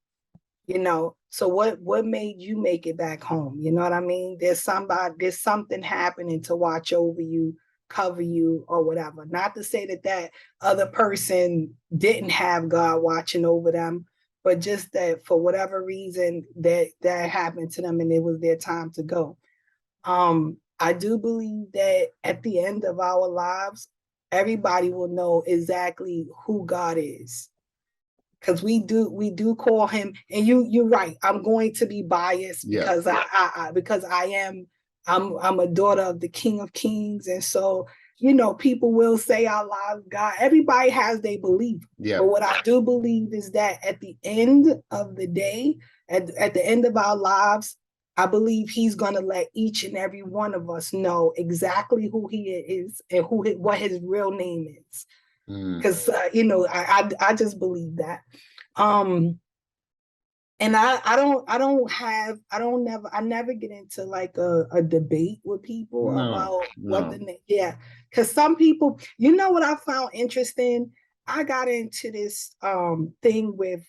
So what made you make it back home? You know what I mean? There's something happening to watch over you, cover you, or whatever. Not to say that other person didn't have God watching over them, but just that for whatever reason that happened to them and it was their time to go. I do believe that at the end of our lives, everybody will know exactly who God is, because we do call him. And you're right, I'm going to be biased because because I'm a daughter of the King of Kings. And so people will say out loud, God, everybody has their belief. But what I do believe is that at the end of the day, at the end of our lives, I believe he's going to let each and every one of us know exactly who he is and what his real name is, because I just believe that. And I never get into like a debate with people about what because some people, what I found interesting, I got into this thing with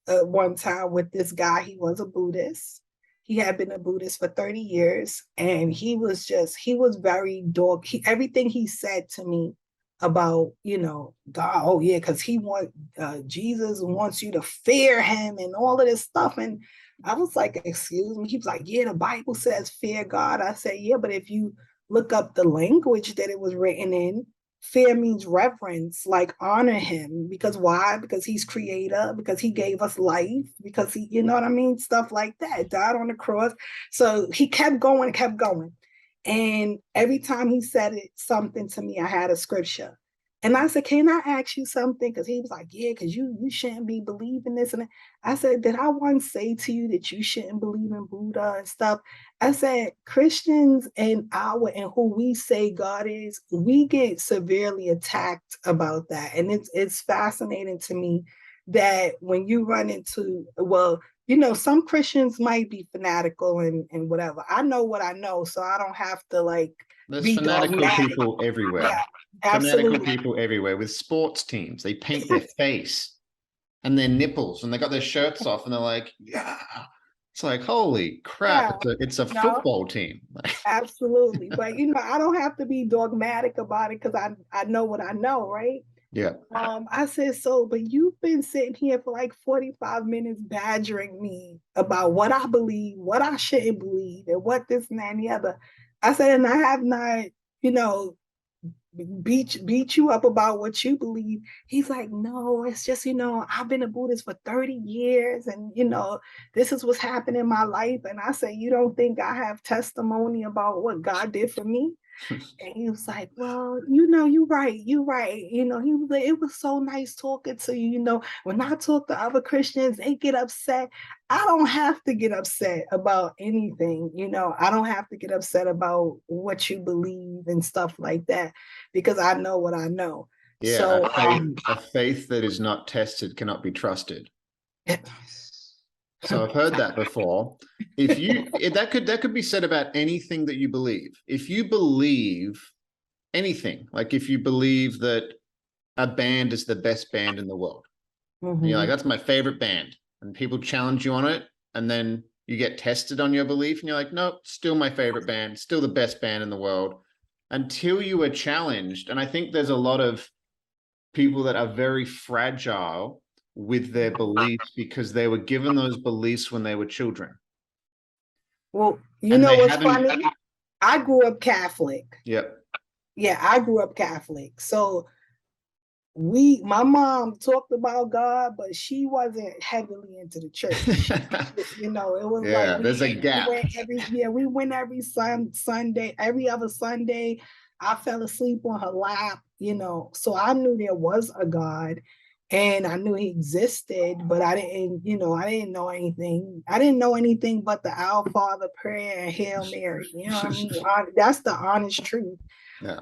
one time with this guy. He was a Buddhist. He had been a Buddhist for 30 years, and he was very dog. Everything he said to me about God, oh yeah, because Jesus wants you to fear him and all of this stuff. And I was like, excuse me. He was like, yeah, the Bible says fear God. I said, yeah, but if you look up the language that it was written in, fear means reverence, like honor him. Because why? Because he's creator, because he gave us life, because he, you know what I mean, stuff like that, died on the cross. So he kept going, kept going. And every time he said something to me, I had a scripture. And I said, can I ask you something? Because he was like, yeah, because you shouldn't be believing this. And I said, did I once say to you that you shouldn't believe in Buddha and stuff? I said, Christians and who we say God is, we get severely attacked about that. And it's fascinating to me that when you run into, well, some Christians might be fanatical and whatever. I know what I know, so I don't have to like There's be fanatical dogmatic. people everywhere. Yeah, Fanatical absolutely. people everywhere with sports teams. They paint their face and their nipples and they got their shirts off and they're like, yeah. It's like, holy crap, Yeah, it's a no, football team. absolutely. But I don't have to be dogmatic about it because I know what I know, right? Yeah. I said, so, but you've been sitting here for like 45 minutes badgering me about what I believe, what I shouldn't believe, and what this and that and the other. I said, and I have not, you know, beat you up about what you believe. He's like, no, it's just, I've been a Buddhist for 30 years and, this is what's happened in my life. And I say, you don't think I have testimony about what God did for me? And he was like, well, you're right. You're right. He was like, it was so nice talking to you. When I talk to other Christians, they get upset. I don't have to get upset about anything. I don't have to get upset about what you believe and stuff like that because I know what I know. Yeah, So, a faith that is not tested cannot be trusted. So I've heard that before. That could be said about anything that you believe. If you believe anything, like if you believe that a band is the best band in the world, and you're like, that's my favorite band, and people challenge you on it, and then you get tested on your belief, and you're like, nope, still my favorite band, still the best band in the world, until you are challenged. And I think there's a lot of people that are very fragile with their beliefs because they were given those beliefs when they were children. well, And they what's haven't. funny? I grew up Catholic. Yep. Yeah, I grew up Catholic. So my mom talked about God, but she wasn't heavily into the church. It was like Yeah, there's a we gap. went every Sunday, every other Sunday. I fell asleep on her lap. So I knew there was a God and I knew he existed, but I didn't know anything. I didn't know anything but the Our Father prayer and Hail Mary. You know what I mean? That's the honest truth. Yeah.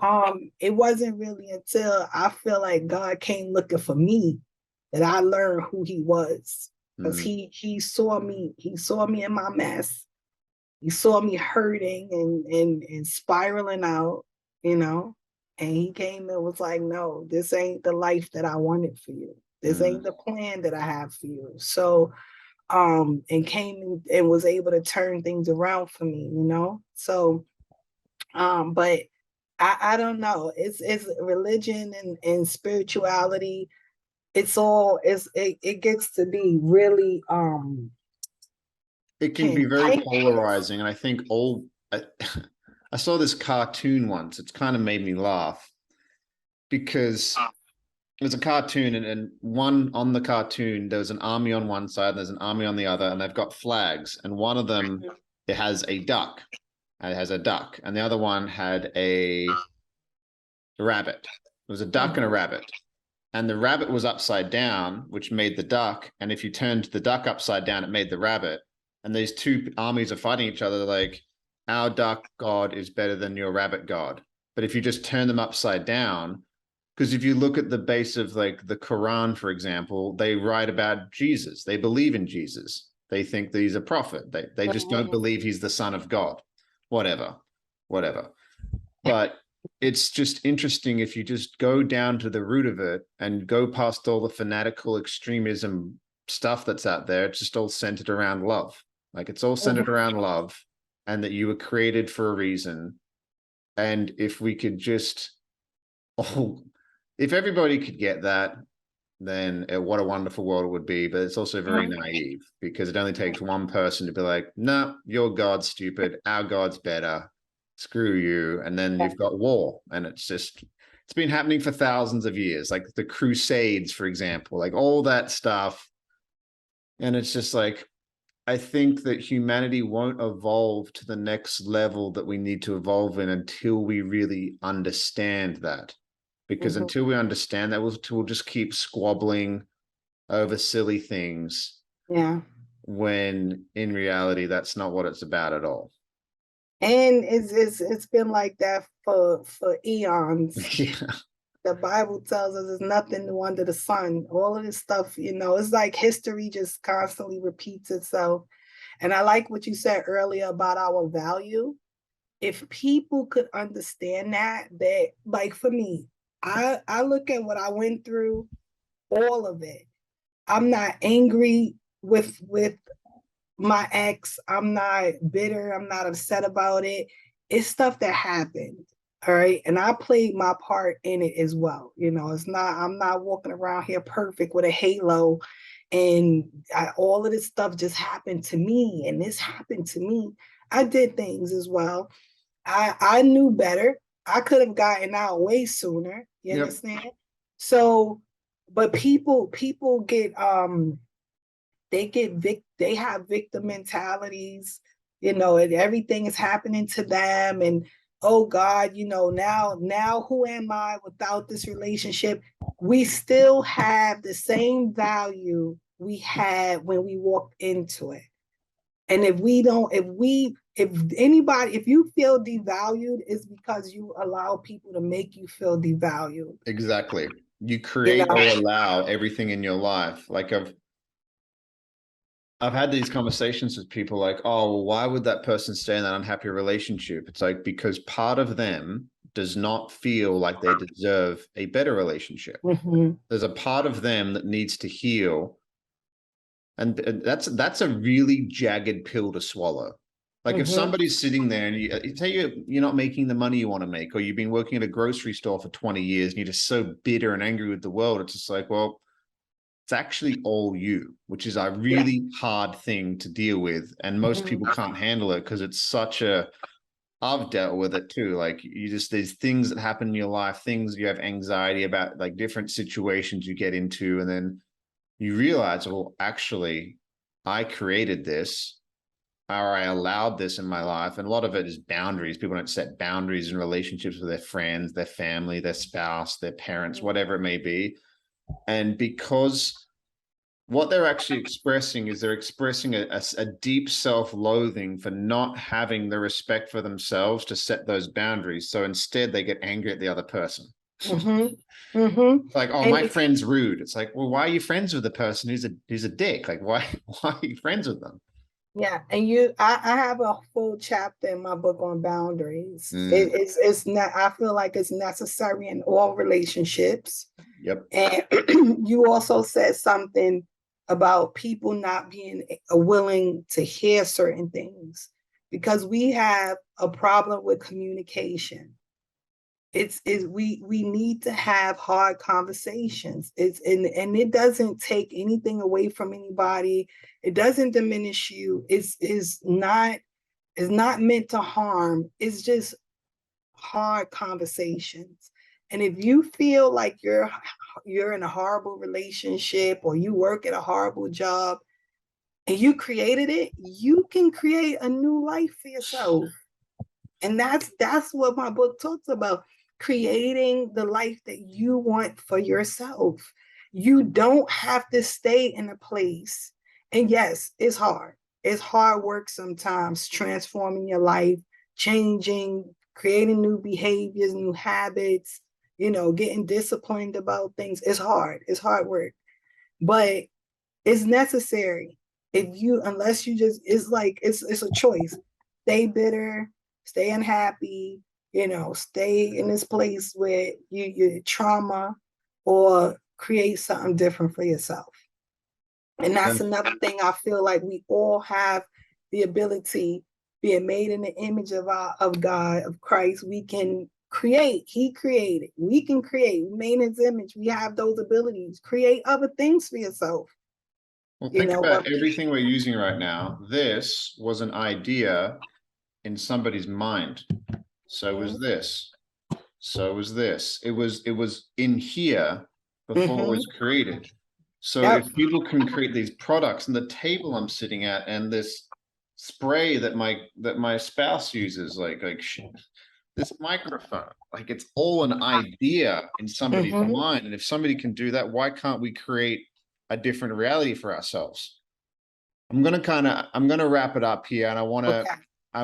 It wasn't really until I feel like God came looking for me that I learned who he was. Because he saw me in my mess. He saw me hurting and spiraling out, and he came and was like, no, this ain't the life that I wanted for you. This ain't the plan that I have for you. So and came and was able to turn things around for me. So but I don't know. It's religion and spirituality. It gets to be really It can be very cantankerous. polarizing. And I think I saw this cartoon once. It's kind of made me laugh because it was a cartoon, and one on the cartoon, there was an army on one side, and there's an army on the other, and they've got flags. And one of them, it has a duck, and it has a duck, and the other one had a rabbit. It was a duck and a rabbit. And the rabbit was upside down, which made the duck. And if you turned the duck upside down, it made the rabbit. And these two armies are fighting each other like, our duck god is better than your rabbit god. But if you just turn them upside down, because if you look at the base of like the Quran, for example, they write about Jesus. They believe in Jesus. They think that he's a prophet. They just don't believe he's the son of God. Whatever, whatever. But it's just interesting if you just go down to the root of it and go past all the fanatical extremism stuff that's out there. It's just all centered around love. Like it's all centered around love, and that you were created for a reason. And if we could just, oh, if everybody could get that, then what a wonderful world it would be. But it's also very naive because it only takes one person to be like, no, your God's stupid. Our God's better. Screw you. And then you've got war. And it's been happening for thousands of years, like the Crusades, for example, like all that stuff. And it's just like, I think that humanity won't evolve to the next level that we need to evolve in until we really understand that. Because until we understand that, we'll just keep squabbling over silly things. Yeah. When in reality, that's not what it's about at all. And it's been like that for eons. Yeah. The Bible tells us there's nothing new under the sun. All of this stuff, it's like history just constantly repeats itself. And I like what you said earlier about our value. If people could understand that like for me, I look at what I went through, all of it. I'm not angry with my ex. I'm not bitter. I'm not upset about it. It's stuff that happened. All right. And I played my part in it as well. I'm not walking around here perfect with a halo. And all of this stuff just happened to me. And this happened to me. I did things as well. I knew better. I could have gotten out way sooner. You understand? So, but people get they have victim mentalities, and everything is happening to them, and oh God, now who am I without this relationship? We still have the same value we had when we walked into it. And if you feel devalued, it's because you allow people to make you feel devalued. Exactly. You create or allow everything in your life. Like I've had these conversations with people like, oh, well, why would that person stay in that unhappy relationship? It's like, because part of them does not feel like they deserve a better relationship. There's a part of them that needs to heal. And that's a really jagged pill to swallow. Like if somebody's sitting there and you tell you're not making the money you want to make, or you've been working at a grocery store for 20 years and you're just so bitter and angry with the world, it's just like, well, it's actually all you, which is a really hard thing to deal with. And most people can't handle it because it's such a I've dealt with it too. Like you just, there's things that happen in your life, things you have anxiety about, like different situations you get into, and then you realize, well, actually, I created this, or I allowed this in my life. And a lot of it is boundaries. People don't set boundaries in relationships with their friends, their family, their spouse, their parents, whatever it may be. And because what they're actually expressing is they're expressing a deep self-loathing for not having the respect for themselves to set those boundaries. So instead they get angry at the other person. Like, oh, And my friend's rude. It's like, well, why are you friends with the person who's a dick? Like, why are you friends with them? yeah, and I have a full chapter in my book on boundaries. It's not, I feel like it's necessary in all relationships. Yep. And you also said something about people not being willing to hear certain things because we have a problem with communication. We need to have hard conversations. And it doesn't take anything away from anybody. It doesn't diminish you. It's not meant to harm. It's just hard conversations. And if you feel like you're in a horrible relationship or you work at a horrible job and you created it, you can create a new life for yourself. And that's what my book talks about, creating the life that you want for yourself. You don't have to stay in a place. And yes, it's hard. It's hard work sometimes, transforming your life, changing, creating new behaviors, new habits, getting disciplined about things. It's hard. It's hard work. But it's necessary. Unless you just, it's like it's a choice. Stay bitter, stay unhappy, stay in this place where you trauma, or create something different for yourself. And that's another thing I feel like we all have the ability, being made in the image of God, of Christ. We can create. He created. We can create. We made in his image. We have those abilities. Create other things for yourself. Well, think about everything we're using right now. This was an idea in somebody's mind. So was this. So was this. It was in here before it was created. So if people can create these products, and the table I'm sitting at, and this spray that my spouse uses, like this microphone, like it's all an idea in somebody's mind. And if somebody can do that, why can't we create a different reality for ourselves? I'm gonna wrap it up here, and I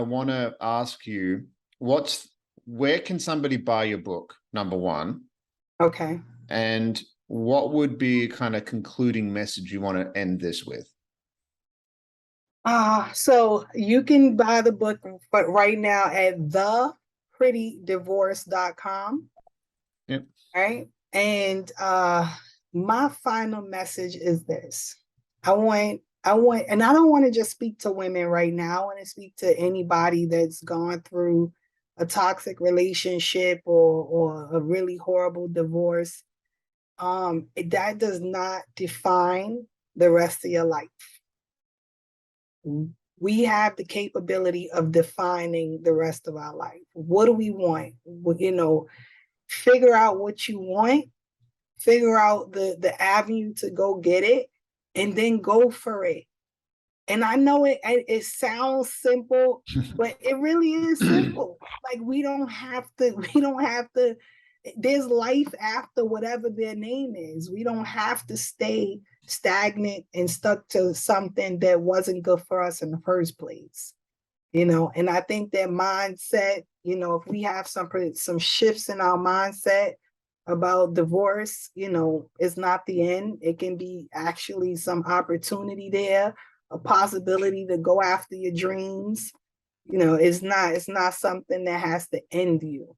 wanna ask you, where can somebody buy your book, number one? Okay. And what would be kind of concluding message you want to end this with? So you can buy the book, but right now at theprettydivorce.com. Yep. Right. And my final message is this. And I don't want to just speak to women right now. I want to speak to anybody that's gone through a toxic relationship or a really horrible divorce. That does not define the rest of your life. We have the capability of defining the rest of our life. What do we want? Figure out what you want, figure out the avenue to go get it, and then go for it. And I know it sounds simple, but it really is simple. Like we don't have to, there's life after whatever their name is. We don't have to stay stagnant and stuck to something that wasn't good for us in the first place. And I think that mindset, if we have some shifts in our mindset about divorce, it's not the end. It can be actually some opportunity there, a possibility to go after your dreams. It's not something that has to end you.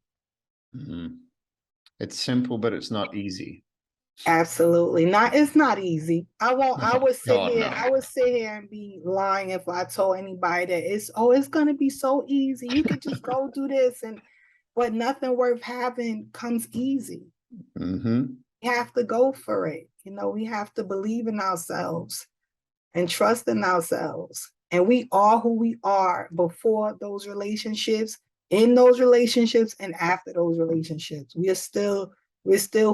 It's simple, but it's not easy. Absolutely not. It's not easy. I would sit here and be lying if I told anybody that it's going to be so easy. You could just go do this, but nothing worth having comes easy. We have to go for it. We have to believe in ourselves and trust in ourselves. And we are who we are before those relationships. in those relationships and after those relationships. We're still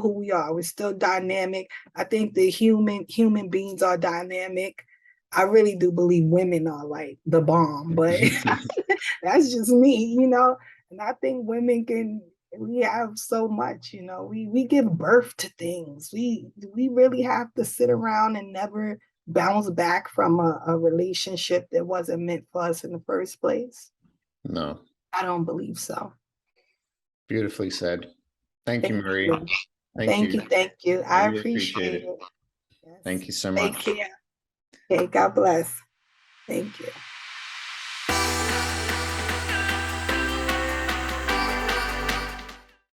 who we are. We're still dynamic. I think the human beings are dynamic. I really do believe women are like the bomb, but that's just me, you know. And I think women can, we have so much, you know. We give birth to things. We really have to sit around and never bounce back from a relationship that wasn't meant for us in the first place. No. I don't believe so. Beautifully said. Thank you, Thank Marie. you. Thank you. Thank you. I Really appreciate it. Thank Yes. you so Take much. care. Okay, God bless. Thank you.